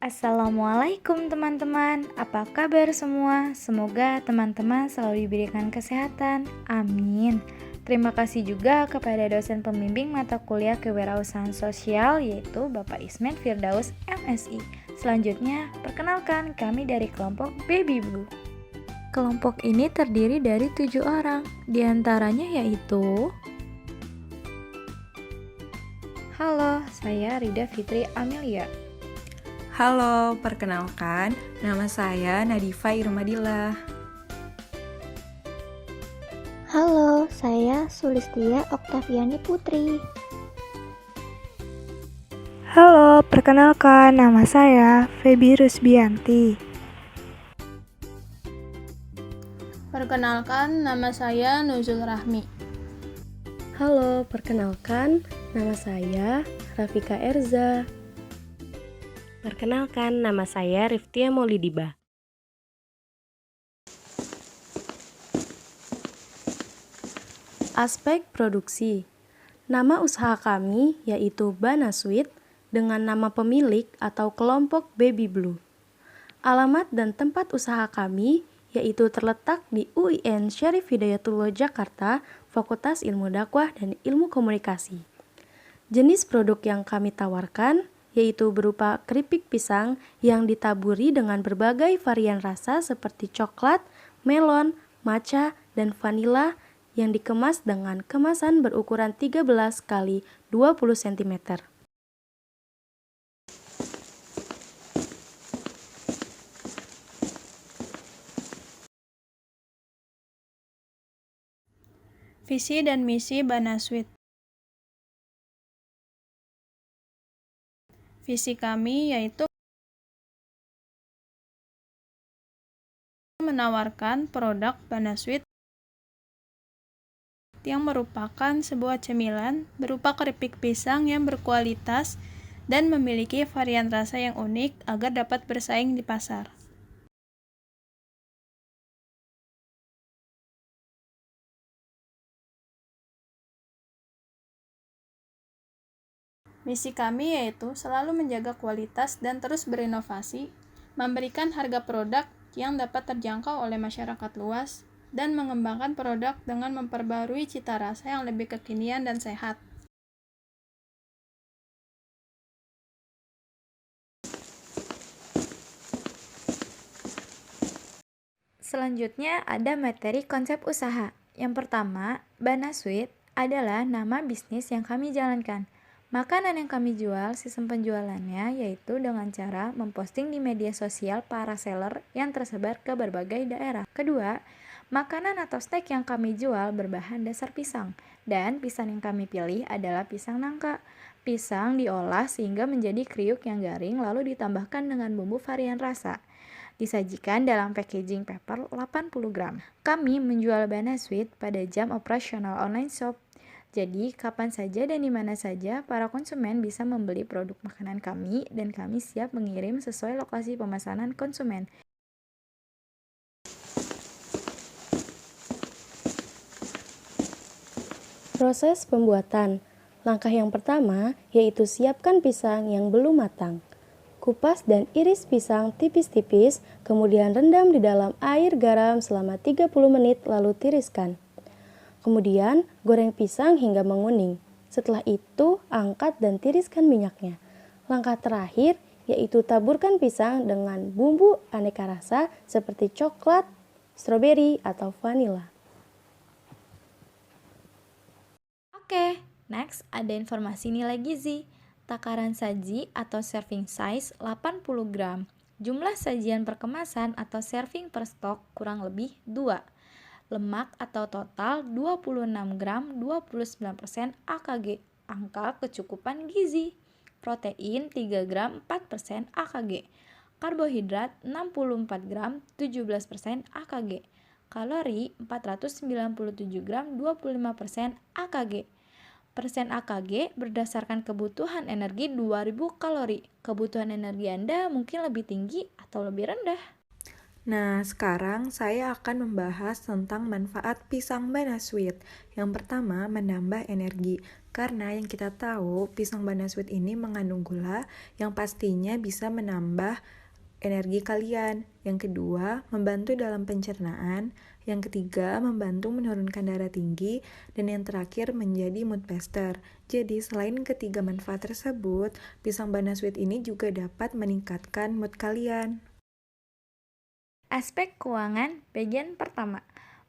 Assalamualaikum teman-teman, apa kabar semua? Semoga teman-teman selalu diberikan kesehatan, amin. Terima kasih juga kepada dosen pembimbing mata kuliah Kewirausahaan Sosial yaitu Bapak Ismet Firdaus MSI. Selanjutnya, perkenalkan kami dari kelompok Baby Blue. Kelompok ini terdiri dari 7 orang, diantaranya yaitu Halo, saya Rida Fitri Amelia. Halo, perkenalkan, nama saya Nadifa Irmadillah. Halo, saya Sulistia Oktaviani Putri. Halo, perkenalkan nama saya Febi Rusbianti. Perkenalkan, nama saya Nuzul Rahmi. Halo, perkenalkan, nama saya Rafika Erza. Perkenalkan, nama saya Riftia Maulidiba. Aspek produksi. Nama usaha kami yaitu Bana Sweet dengan nama pemilik atau kelompok Baby Blue. Alamat dan tempat usaha kami yaitu terletak di UIN Syarif Hidayatullah Jakarta, Fakultas Ilmu Dakwah dan Ilmu Komunikasi. Jenis produk yang kami tawarkan yaitu berupa keripik pisang yang ditaburi dengan berbagai varian rasa seperti coklat, melon, matcha, dan vanila yang dikemas dengan kemasan berukuran 13 x 20 cm. Visi dan misi Bana Sweet. Visi kami yaitu menawarkan produk Bana Sweet yang merupakan sebuah cemilan berupa keripik pisang yang berkualitas dan memiliki varian rasa yang unik agar dapat bersaing di pasar. Misi kami yaitu selalu menjaga kualitas dan terus berinovasi, memberikan harga produk yang dapat terjangkau oleh masyarakat luas, dan mengembangkan produk dengan memperbarui cita rasa yang lebih kekinian dan sehat. Selanjutnya ada materi konsep usaha. Yang pertama, Bana Sweet adalah nama bisnis yang kami jalankan. Makanan yang kami jual, sistem penjualannya yaitu dengan cara memposting di media sosial para seller yang tersebar ke berbagai daerah. Kedua, makanan atau snack yang kami jual berbahan dasar pisang, dan pisang yang kami pilih adalah pisang nangka. Pisang diolah sehingga menjadi kriuk yang garing lalu ditambahkan dengan bumbu varian rasa. Disajikan dalam packaging paper 80 gram. Kami menjual Bana Sweet pada jam operasional online shop. Jadi, kapan saja dan di mana saja para konsumen bisa membeli produk makanan kami dan kami siap mengirim sesuai lokasi pemesanan konsumen. Proses pembuatan. Langkah yang pertama yaitu siapkan pisang yang belum matang. Kupas dan iris pisang tipis-tipis, kemudian rendam di dalam air garam selama 30 menit lalu tiriskan. Kemudian goreng pisang hingga menguning. Setelah itu angkat dan tiriskan minyaknya. Langkah terakhir yaitu taburkan pisang dengan bumbu aneka rasa seperti coklat, stroberi, atau vanila. Oke, next ada informasi nilai gizi. Takaran saji atau serving size 80 gram. Jumlah sajian per kemasan atau serving per stok kurang lebih 2. Lemak atau total 26 gram 29% AKG, angka kecukupan gizi. Protein 3 gram 4% AKG. Karbohidrat 64 gram 17% AKG. Kalori 497 gram 25% AKG. Persen AKG berdasarkan kebutuhan energi 2000 kalori. Kebutuhan energi Anda mungkin lebih tinggi atau lebih rendah. Nah, sekarang saya akan membahas tentang manfaat pisang Banasweet. Yang pertama, menambah energi. Karena yang kita tahu, pisang Banasweet ini mengandung gula yang pastinya bisa menambah energi kalian. Yang kedua, membantu dalam pencernaan. Yang ketiga, membantu menurunkan darah tinggi. Dan yang terakhir, menjadi mood booster. Jadi, selain ketiga manfaat tersebut, pisang Banasweet ini juga dapat meningkatkan mood kalian. Aspek keuangan bagian pertama.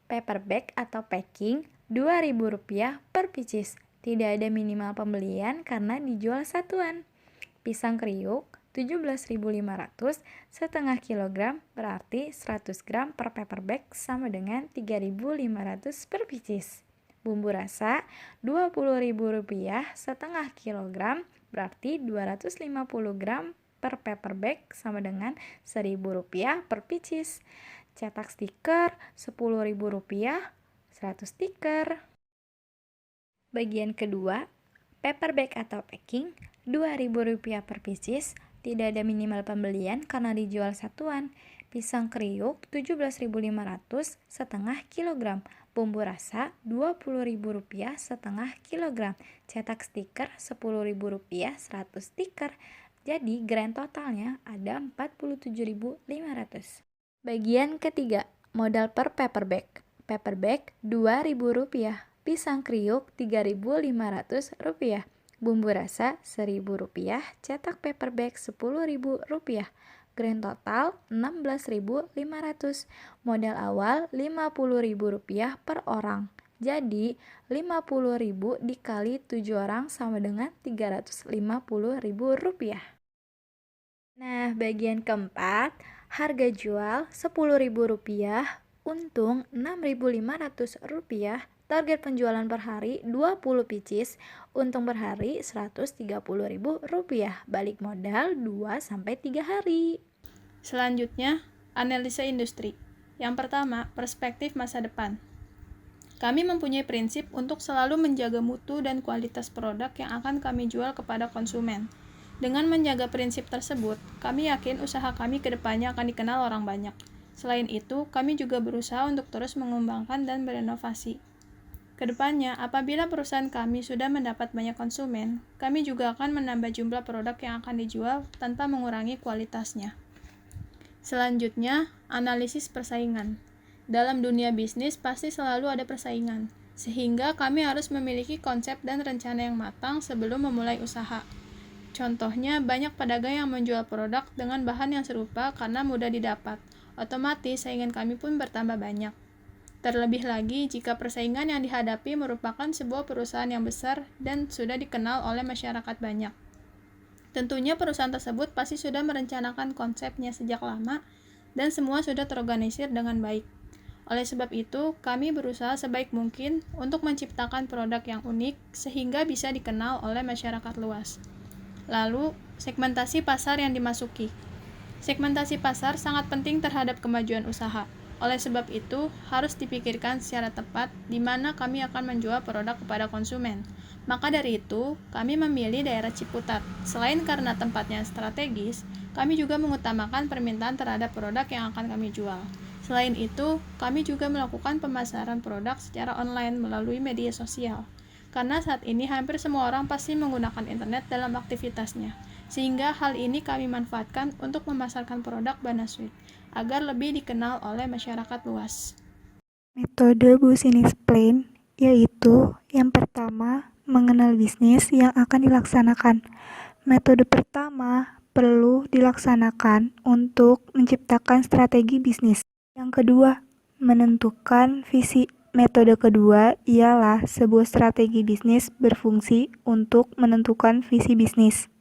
Paper bag atau packing Rp2.000 per pieces. Tidak ada minimal pembelian karena dijual satuan. Pisang kriuk 17.500 setengah kilogram berarti 100 gram per paper bag sama dengan 3.500 per pieces. Bumbu rasa Rp20.000 setengah kilogram berarti 250 gram per paper bag sama dengan Rp1.000 per pieces. Cetak stiker Rp10.000 100 stiker. Bagian kedua, paper bag atau packing Rp2.000 per pieces. Tidak ada minimal pembelian karena dijual satuan. Pisang kriuk 17.500 setengah kilogram. Bumbu rasa Rp20.000 setengah kilogram. Cetak stiker Rp10.000 100 stiker. Jadi grand totalnya ada Rp47.500. Bagian ketiga, modal per paper bag. Paper bag Rp2.000. Pisang kriuk Rp3.500. Bumbu rasa Rp1.000, cetak paper bag Rp10.000. Grand total Rp16.500. Modal awal Rp50.000 per orang. Jadi Rp50.000 dikali 7 orang sama dengan Rp350.000. Nah, bagian keempat, harga jual Rp10.000, untung Rp6.500. Target penjualan per hari 20 pieces, untung per hari Rp130.000, balik modal 2-3 hari. Selanjutnya, analisa industri. Yang pertama, perspektif masa depan. Kami mempunyai prinsip untuk selalu menjaga mutu dan kualitas produk yang akan kami jual kepada konsumen. Dengan menjaga prinsip tersebut, kami yakin usaha kami ke depannya akan dikenal orang banyak. Selain itu, kami juga berusaha untuk terus mengembangkan dan berinovasi. Kedepannya, apabila perusahaan kami sudah mendapat banyak konsumen, kami juga akan menambah jumlah produk yang akan dijual tanpa mengurangi kualitasnya. Selanjutnya, analisis persaingan. Dalam dunia bisnis pasti selalu ada persaingan, sehingga kami harus memiliki konsep dan rencana yang matang sebelum memulai usaha. Contohnya, banyak pedagang yang menjual produk dengan bahan yang serupa karena mudah didapat. Otomatis, saingan kami pun bertambah banyak. Terlebih lagi jika persaingan yang dihadapi merupakan sebuah perusahaan yang besar dan sudah dikenal oleh masyarakat banyak. Tentunya perusahaan tersebut pasti sudah merencanakan konsepnya sejak lama dan semua sudah terorganisir dengan baik. Oleh sebab itu, kami berusaha sebaik mungkin untuk menciptakan produk yang unik sehingga bisa dikenal oleh masyarakat luas. Lalu, segmentasi pasar yang dimasuki. Segmentasi pasar sangat penting terhadap kemajuan usaha. Oleh sebab itu, harus dipikirkan secara tepat di mana kami akan menjual produk kepada konsumen. Maka dari itu, kami memilih daerah Ciputat. Selain karena tempatnya strategis, kami juga mengutamakan permintaan terhadap produk yang akan kami jual. Selain itu, kami juga melakukan pemasaran produk secara online melalui media sosial. Karena saat ini hampir semua orang pasti menggunakan internet dalam aktivitasnya. Sehingga hal ini kami manfaatkan untuk memasarkan produk Banasweet agar lebih dikenal oleh masyarakat luas. Metode business plan yaitu yang pertama, mengenal bisnis yang akan dilaksanakan. Metode pertama perlu dilaksanakan untuk menciptakan strategi bisnis. Yang kedua, menentukan visi. Metode kedua ialah sebuah strategi bisnis berfungsi untuk menentukan visi bisnis.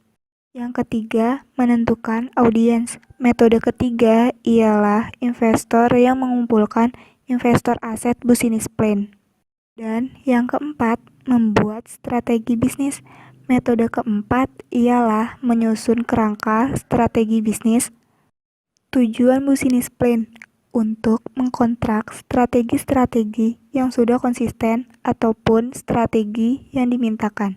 Yang ketiga, menentukan audiens. Metode ketiga ialah investor yang mengumpulkan investor aset business plan. Dan yang keempat, membuat strategi bisnis. Metode keempat ialah menyusun kerangka strategi bisnis. Tujuan business plan untuk mengkontrak strategi-strategi yang sudah konsisten ataupun strategi yang dimintakan.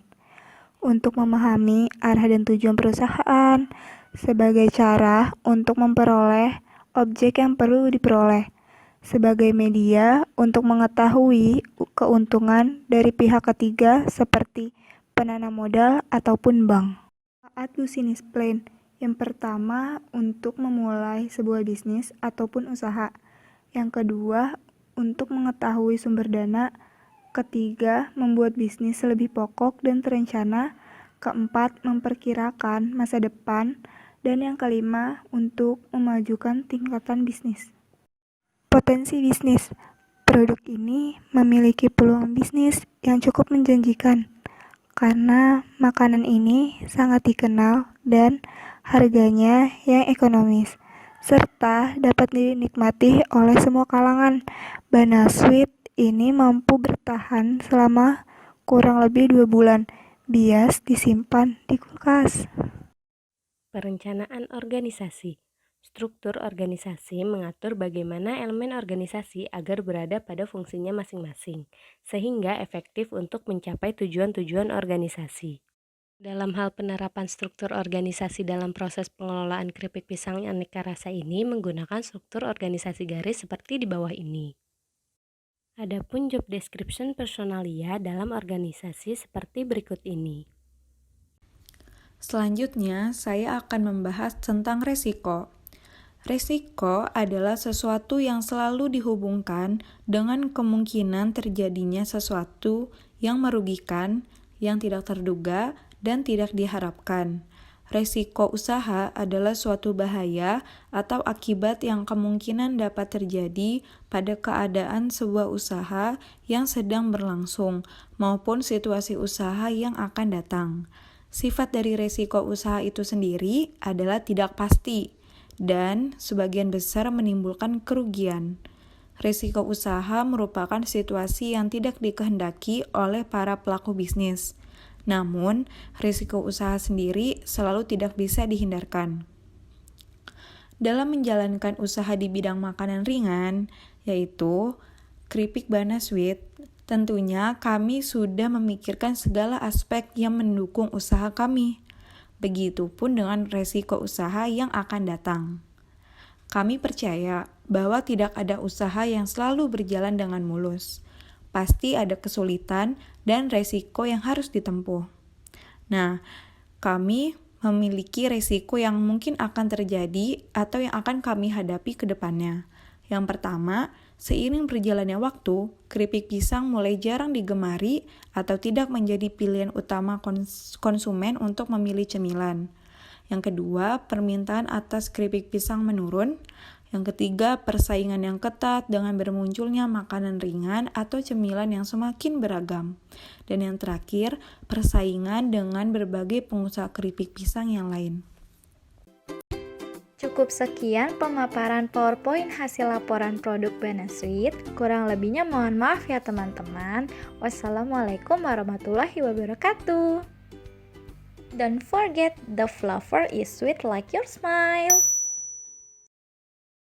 Untuk memahami arah dan tujuan perusahaan sebagai cara untuk memperoleh objek yang perlu diperoleh sebagai media untuk mengetahui keuntungan dari pihak ketiga seperti penanam modal ataupun bank. Manfaat business plan. Yang pertama, untuk memulai sebuah bisnis ataupun usaha. Yang kedua, untuk mengetahui sumber dana. Ketiga, membuat bisnis lebih pokok dan terencana. Keempat, memperkirakan masa depan. Dan yang kelima, untuk memajukan tingkatan bisnis. Potensi bisnis. Produk ini memiliki peluang bisnis yang cukup menjanjikan karena makanan ini sangat dikenal dan harganya yang ekonomis, serta dapat dinikmati oleh semua kalangan. Banasweet ini mampu bertahan selama kurang lebih 2 bulan, bias disimpan di kulkas. Perencanaan organisasi. Struktur organisasi mengatur bagaimana elemen organisasi agar berada pada fungsinya masing-masing, sehingga efektif untuk mencapai tujuan-tujuan organisasi. Dalam hal penerapan struktur organisasi dalam proses pengelolaan keripik pisang aneka rasa ini menggunakan struktur organisasi garis seperti di bawah ini. Adapun job description personalia dalam organisasi seperti berikut ini. Selanjutnya, saya akan membahas tentang resiko. Resiko adalah sesuatu yang selalu dihubungkan dengan kemungkinan terjadinya sesuatu yang merugikan, yang tidak terduga, dan tidak diharapkan. Resiko usaha adalah suatu bahaya atau akibat yang kemungkinan dapat terjadi pada keadaan sebuah usaha yang sedang berlangsung maupun situasi usaha yang akan datang. Sifat dari resiko usaha itu sendiri adalah tidak pasti dan sebagian besar menimbulkan kerugian. Resiko usaha merupakan situasi yang tidak dikehendaki oleh para pelaku bisnis. Namun, risiko usaha sendiri selalu tidak bisa dihindarkan. Dalam menjalankan usaha di bidang makanan ringan, yaitu keripik Banasweet, tentunya kami sudah memikirkan segala aspek yang mendukung usaha kami. Begitupun dengan resiko usaha yang akan datang. Kami percaya bahwa tidak ada usaha yang selalu berjalan dengan mulus. Pasti ada kesulitan dan resiko yang harus ditempuh. Nah, kami memiliki resiko yang mungkin akan terjadi atau yang akan kami hadapi ke depannya. Yang pertama, seiring berjalannya waktu, keripik pisang mulai jarang digemari atau tidak menjadi pilihan utama konsumen untuk memilih cemilan. Yang kedua, permintaan atas keripik pisang menurun. Yang ketiga, persaingan yang ketat dengan bermunculnya makanan ringan atau cemilan yang semakin beragam. Dan yang terakhir, persaingan dengan berbagai pengusaha keripik pisang yang lain. Cukup sekian pemaparan PowerPoint hasil laporan produk Banasweet. Kurang lebihnya mohon maaf ya teman-teman. Wassalamualaikum warahmatullahi wabarakatuh. Don't forget, the flavor is sweet like your smile.